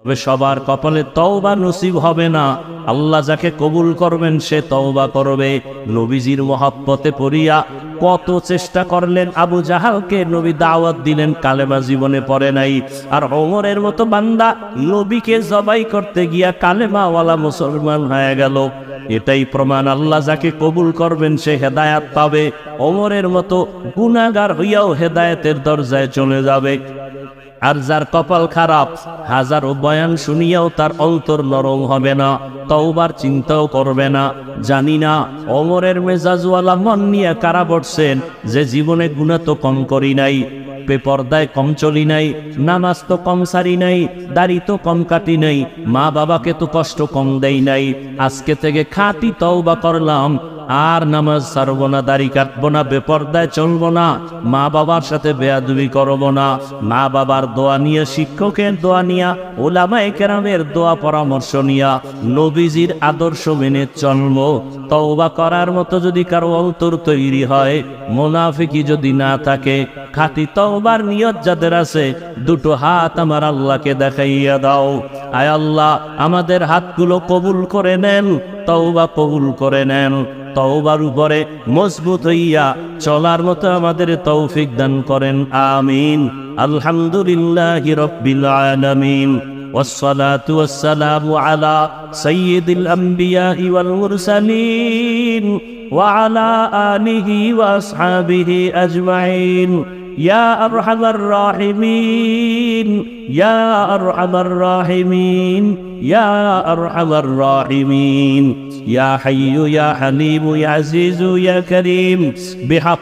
তবে সবার কপালে তওবা নসিব হবে না। আল্লাহ যাকে কবুল করবেন সে তওবা করবে। নবীজির মহব্বতে পড়িয়া কত চেষ্টা করলেন, আবু জাহালকে নবী দাওয়াত দিলেন, কালেমা জীবনে পড়ে নাই। আর ওমরের মতো বান্দা নবীকে জবাই করতে গিয়া কালেমাওয়ালা মুসলমান হয়ে গেল। এটাই প্রমাণ আল্লাহ যাকে কবুল করবেন সে হেদায়াত পাবে। ওমরের মতো গুনাহগার হইয়াও হেদায়েতের দরজায় চলে যাবে। আর যার কপাল খারাপ, হাজারো বয়ান শুনিয়াও তার অন্তর নরম হবে না, তওবার চিন্তাও করবে না। জানি না ওমরের মেজাজওয়ালা মন নিয়ে কারা বসছেন, যে জীবনে গুনাহ তো কম করি নাই, বেপরদায় কম চলি নাই, নামাজ তো কম সারি নাই, দাড়ি তো কম কাটি নাই, মা বাবাকে তো কষ্ট কম দেই নাই। আজকে থেকে খাঁটি তওবা করলাম, আর নামাজ ছাড়বো না, দাড়ি কাটবো না, বেপরদায় চলবো না, মা বাবার সাথে বেয়াদবি করবো না। মা বাবার দোয়া নিয়ে, শিক্ষকের দোয়া নিয়া, উলামায়ে কেরামের দোয়া পরামর্শ নিয়া নবীজির আদর্শ মেনে চলবো। তওবা করার মতো যদি কারো অন্তর তৈরি হয়, মুনাফিকি যদি না থাকে, খাঁটি তওবার নিয়ত যাদের আছে, দুটো হাত আমার আল্লাহকে দেখাইয়া দাও। আয় আল্লাহ, আমাদের হাতগুলো কবুল করে নেন, তওবা কবুল করে নেন। তওবার উপরে মজবুত হইয়া চলার মতো আমাদের তৌফিক দান করেন, আমিন। আলহামদুলিল্লাহি রাব্বিল আলামিন, ওয়াসসালাতু ওয়াসসালামু আলা সাইয়্যিদিল আমবিয়াই ওয়াল মুরসালিন ওয়া আলা আলিহি ওয়া আসহাবিহি আজমাইন। ইয়া আরহামার রাহিমিন, ইয়া আরহামার রাহিমিন, ইয়া আরহামার রাহিমিন, ইয়া হাইয়্যু ইয়া হালিমু ইয়া আজিজু ইয়া কারীম, বিহাক